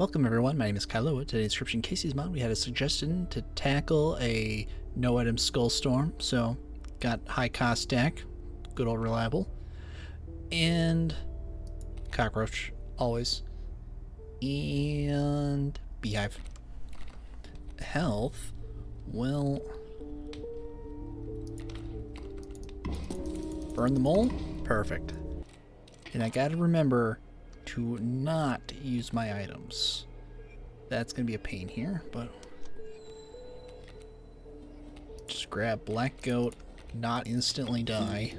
Welcome everyone, my name is Kaycee. Today's Inscryption Kaycee's mod, we had a suggestion to tackle a no-item skull storm, so got high cost stack, good old reliable, and cockroach, always, and beehive. Health, well, burn the mole, perfect. And I gotta remember to not use my items. That's gonna be a pain here, but just grab black goat, not instantly die.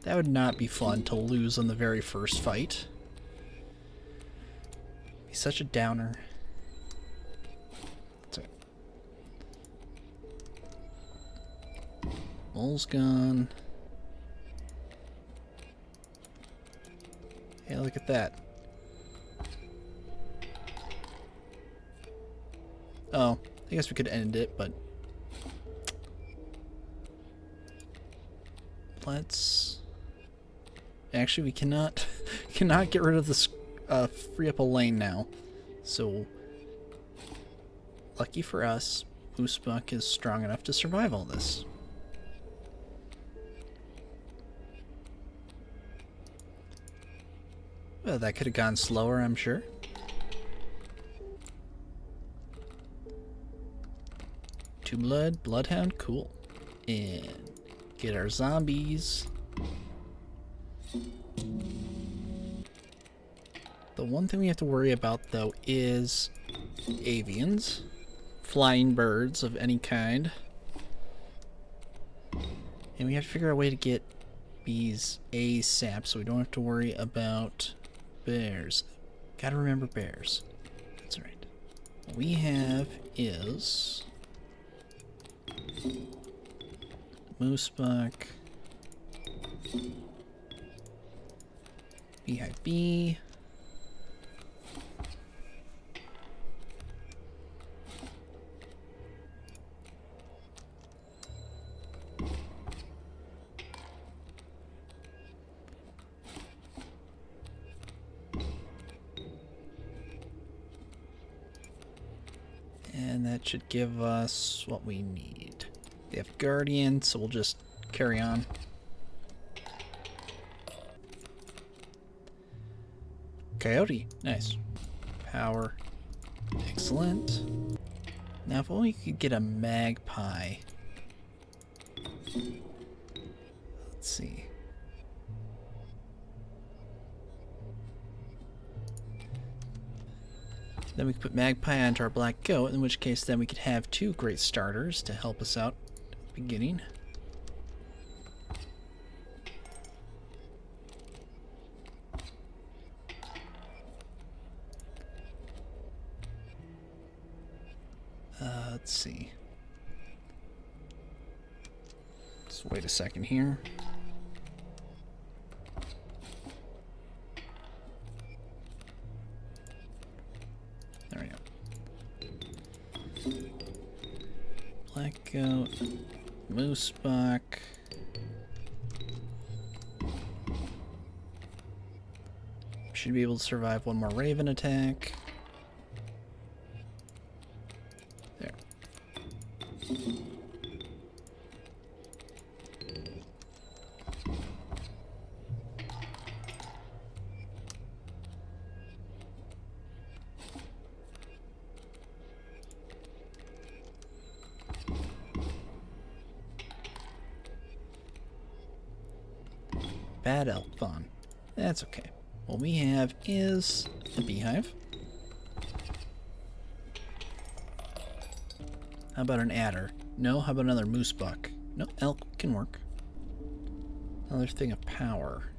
That would not be fun to lose on the very first fight. He's such a downer. That's it. Mole's gone. Hey, look at that. Oh, I guess we could end it, but let's... Actually, we cannot get rid of this, free up a lane now. So, lucky for us, Moosbuck is strong enough to survive all this. Well, that could have gone slower, I'm sure. Two blood, bloodhound, cool. And get our zombies. The one thing we have to worry about, though, is avians. Flying birds of any kind. And we have to figure out a way to get bees ASAP so we don't have to worry about bears. Gotta remember bears. That's right. What we have is Moosbuck, beehive bee, and that should give us what we need. They have Guardian, so we'll just carry on. Coyote, nice. Power, excellent. Now if only we could get a magpie. Let's see. Then we could put magpie onto our black goat, in which case then we could have two great starters to help us out at the beginning. Let's see. Just wait a second here. There we go. Black goat, Moosbuck. Should be able to survive one more raven attack. There. Bad elk fawn. That's okay. What we have is a beehive. How about an adder? No, how about another Moosbuck? No, elk can work. Another thing of power.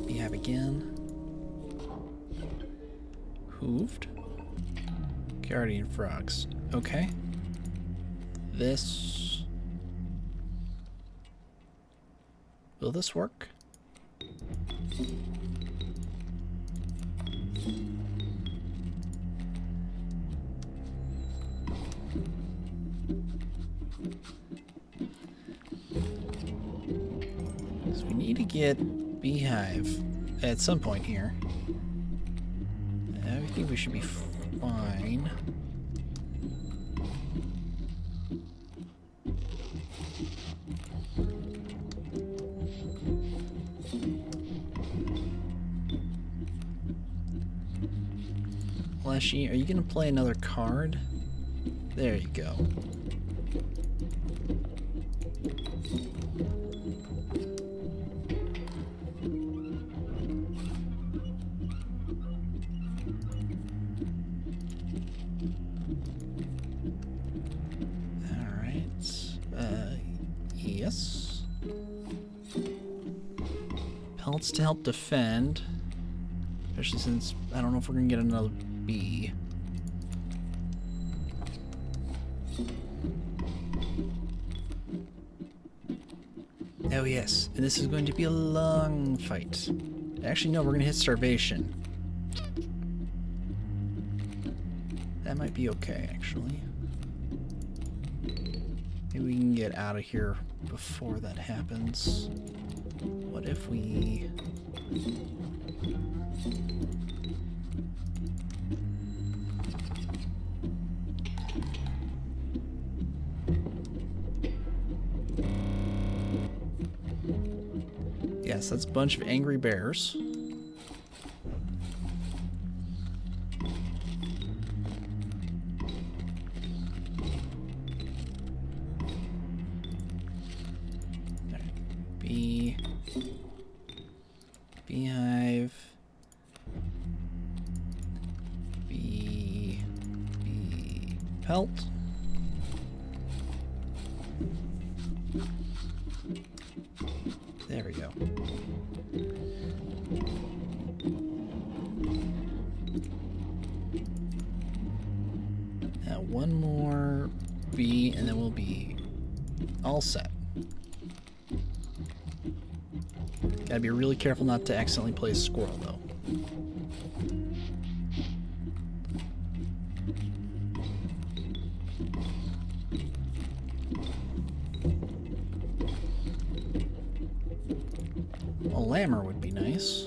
Beehive again. Hooved. Guardian frogs. Okay. This... Will this work? So we need to get beehive at some point here. I think we should be fine. Fleshy, are you gonna play another card? There you go. Yes. Pelts to help defend. Especially since I don't know if we're gonna get another bee. Oh yes, and this is going to be a long fight. Actually no, we're gonna hit starvation. That might be okay, actually. Maybe we can get out of here before that happens. What if we... Yes, that's a bunch of angry bears. Beehive. Bee pelt. There we go. Now one more bee and then we'll be all set. Gotta be really careful not to accidentally play a squirrel, though. A lammer would be nice.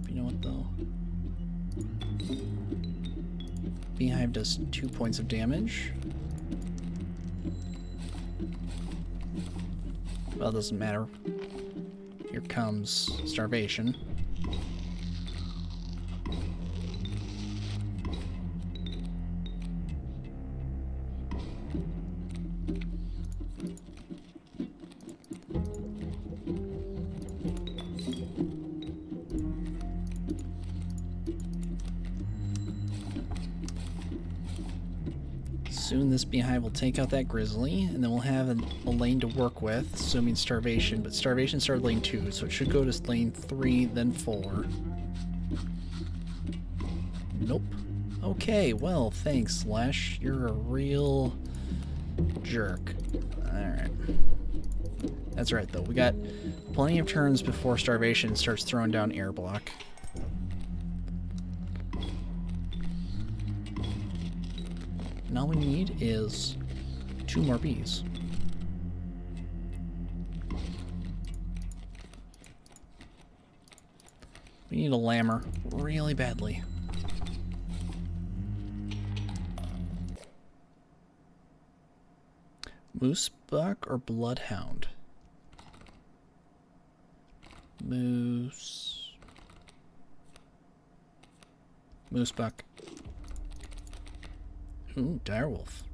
You know what, though? Beehive does 2 points of damage. Well, it doesn't matter. Here comes starvation. Soon this beehive will take out that grizzly, and then we'll have a lane to work with, assuming starvation, but starvation started lane 2, so it should go to lane 3, then 4. Nope. Okay, well, thanks, Lesh. You're a real jerk. Alright. That's right, though. We got plenty of turns before starvation starts throwing down air block. And all we need is 2 more bees. We need a lammer really badly. Moose buck or bloodhound? Moose buck. Ooh, direwolf.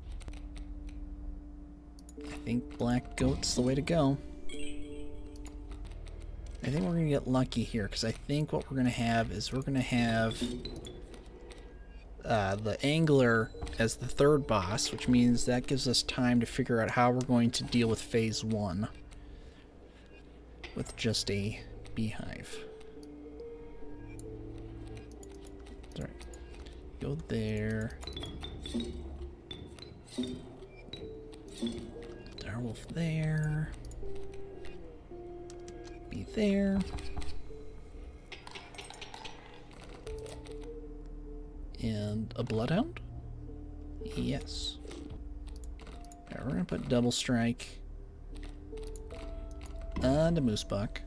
I think black goat's the way to go. I think we're gonna get lucky here, because I think what we're gonna have is we're gonna have the angler as the 3rd boss, which means that gives us time to figure out how we're going to deal with phase 1 with just a beehive. Alright. Go there. Direwolf there. Be there. And a bloodhound? Yes. Alright, we're gonna put double strike On to moose buck.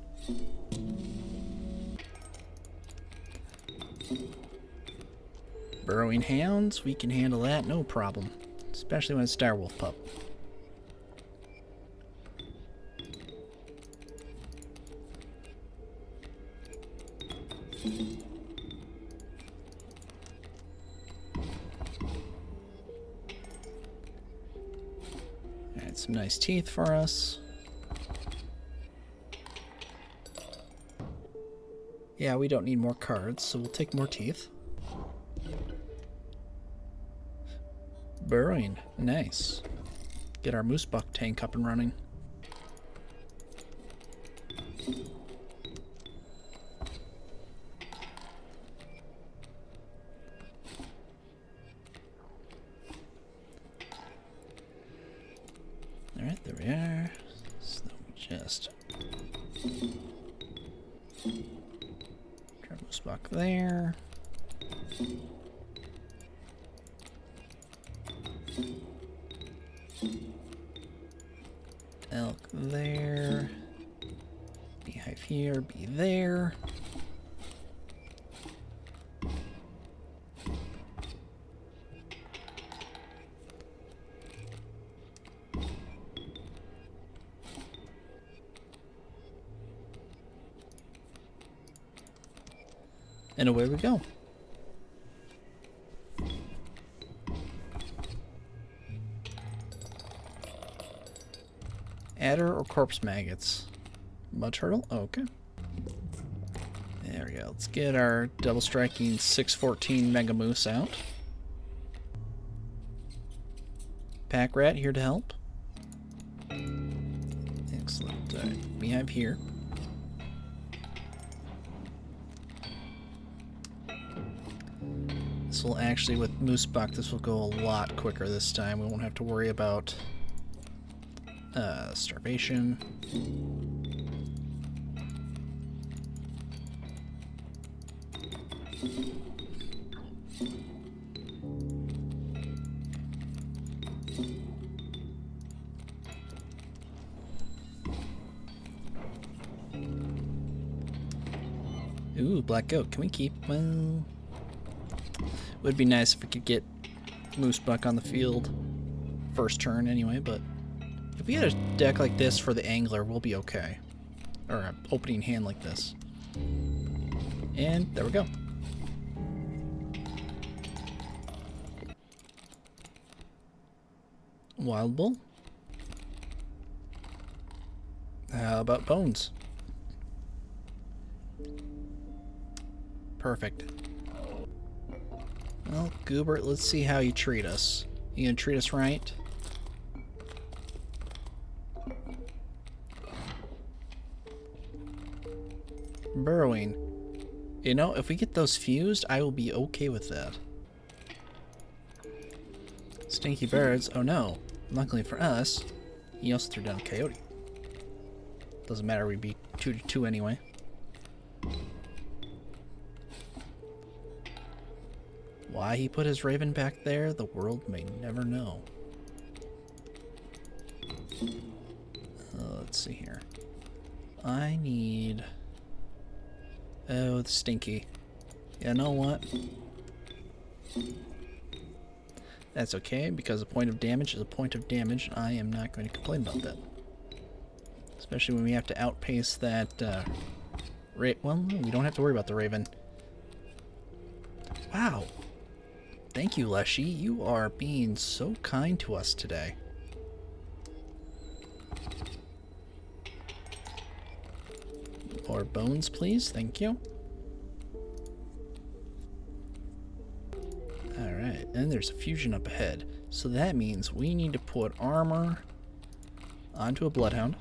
Burrowing hounds, we can handle that, no problem. Especially when it's direwolf pup. Alright, some nice teeth for us. Yeah, we don't need more cards, so we'll take more teeth. Burrowing, nice. Get our moose buck tank up and running. Alright, there we are. So we just try moose buck there. Elk there. Beehive here, bee there. And away we go. Adder or corpse maggots? Mud turtle? Oh, okay. There we go. Let's get our double striking 614 Mega Moose out. Pack rat here to help. Excellent. Alright, beehive here. This will actually, with moose buck, this will go a lot quicker this time. We won't have to worry about starvation. Ooh, black goat. Can we keep? Well, would be nice if we could get moose buck on the field first turn anyway, but if we had a deck like this for the angler, we'll be okay. Or an opening hand like this. And there we go. Wild bull. How about bones? Perfect. Well, Goobert, let's see how you treat us. You gonna treat us right? Burrowing. You know, if we get those fused, I will be okay with that. Stinky birds. Oh no. Luckily for us, he also threw down a coyote. Doesn't matter, we'd be 2-2 anyway. Why he put his raven back there, the world may never know. Let's see here. I need... Oh, the stinky. You know what? That's okay, because a point of damage is a point of damage, and I am not going to complain about that. Especially when we have to outpace that, well, we don't have to worry about the raven. Wow. Thank you, Leshy. You are being so kind to us today. More bones, please. Thank you. Alright, and there's a fusion up ahead. So that means we need to put armor onto a bloodhound.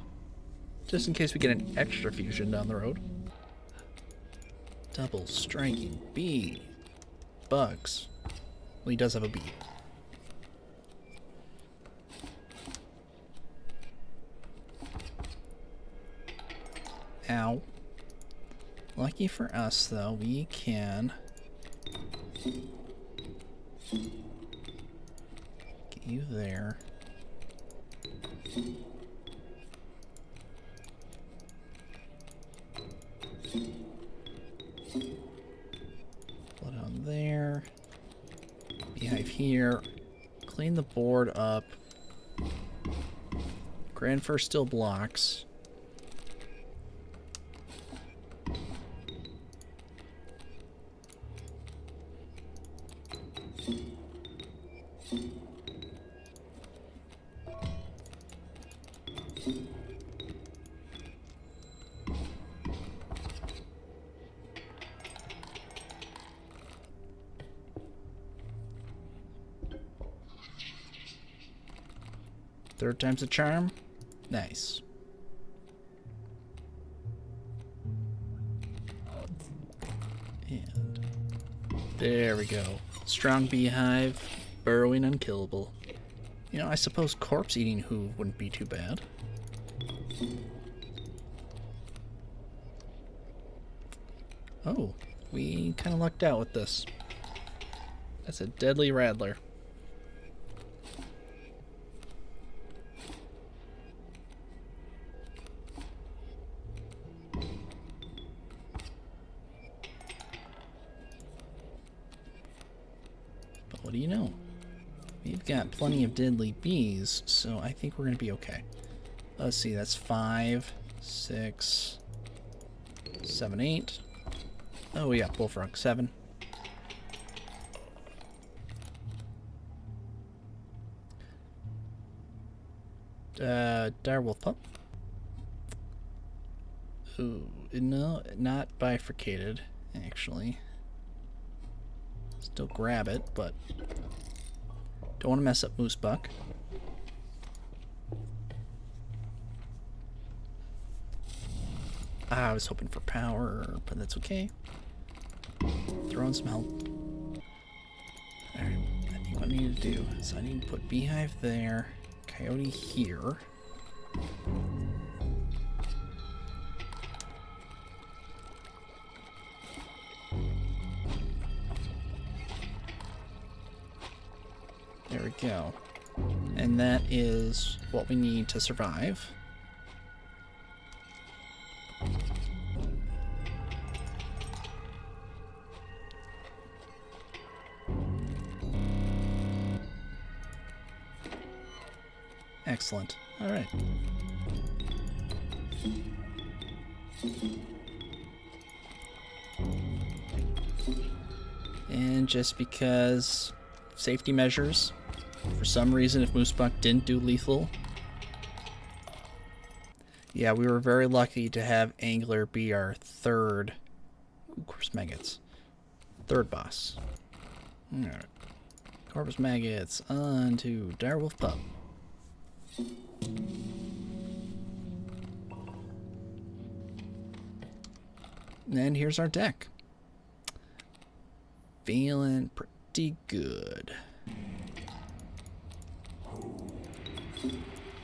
Just in case we get an extra fusion down the road. Double striking bee. Bugs. Well, he does have a bee. Ow. Lucky for us, though, we can get you there. Blood on there. Beehive here. Clean the board up. Grand Fur still blocks. Third time's a charm. Nice. And there we go. Strong beehive, burrowing unkillable. You know, I suppose corpse eating hoof wouldn't be too bad. Oh, we kind of lucked out with this. That's a deadly rattler. But what do you know? We've got plenty of deadly bees, so I think we're going to be okay. Let's see, that's 5, 6, 7, 8. Oh yeah, bullfrog, 7. Direwolf pup. Ooh, no, not bifurcated, actually. Still grab it, but don't want to mess up moose buck. I was hoping for power, but that's okay. Throw in some help. Alright, I think what I need to do is I need to put beehive there, coyote here. There we go. And that is what we need to survive. Excellent. All right. And just because safety measures, for some reason, if moose buck didn't do lethal, yeah, we were very lucky to have angler be our third. Ooh, corpus maggots. Third boss. All right. Corpus maggots on to direwolf pup. And here's our deck. Feeling pretty good.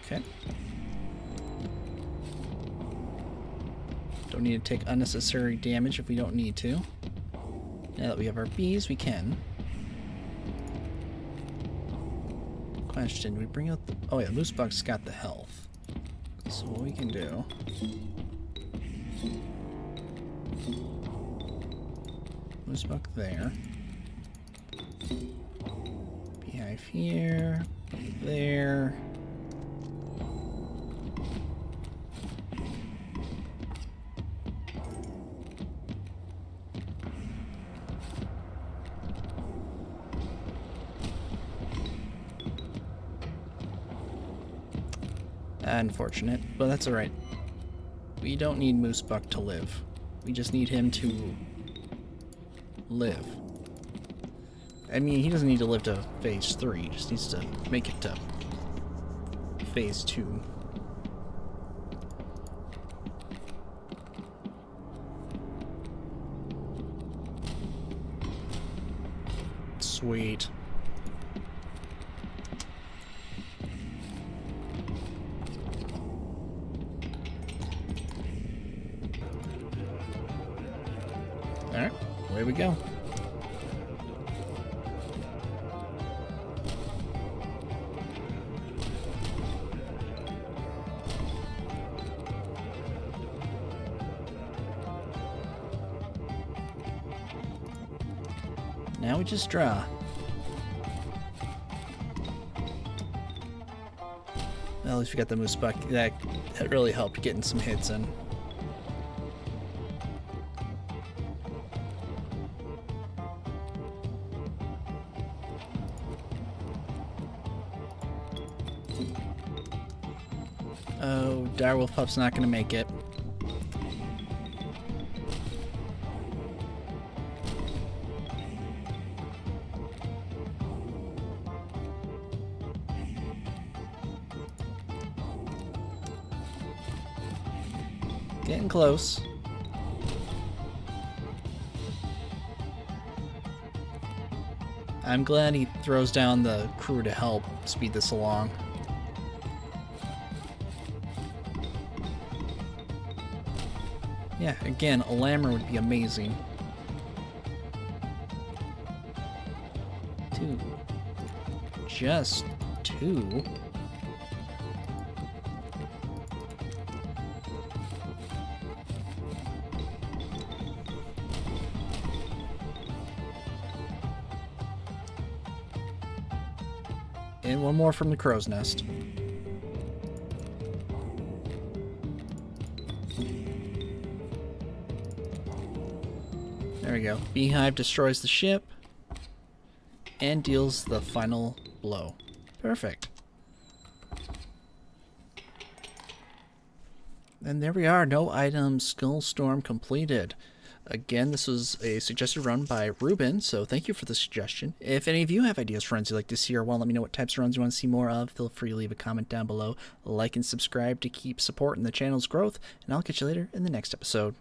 Okay. Don't need to take unnecessary damage if we don't need to. Now that we have our bees, we can. Question, we bring out the... Oh yeah, moose buck's got the health. So what we can do... Moose buck there. Beehive here. Bee there. Unfortunate, but that's alright. We don't need moose buck to live. We just need him to live. I mean, he doesn't need to live to phase 3, he just needs to make it to phase 2. Sweet. Alright, away we go. Now we just draw. Well, at least we got the moose buck. That really helped getting some hits in. Oh, direwolf pup's not gonna make it. Getting close. I'm glad he throws down the crew to help speed this along. Yeah, again, a lammer would be amazing. 2. Just 2. And one more from the crow's nest. There we go. Beehive destroys the ship and deals the final blow. Perfect. And there we are. No items. Skull Storm completed. Again, this was a suggested run by Ruben, so thank you for the suggestion. If any of you have ideas for runs you'd like to see or want to let me know what types of runs you want to see more of, feel free to leave a comment down below. Like and subscribe to keep supporting the channel's growth, and I'll catch you later in the next episode.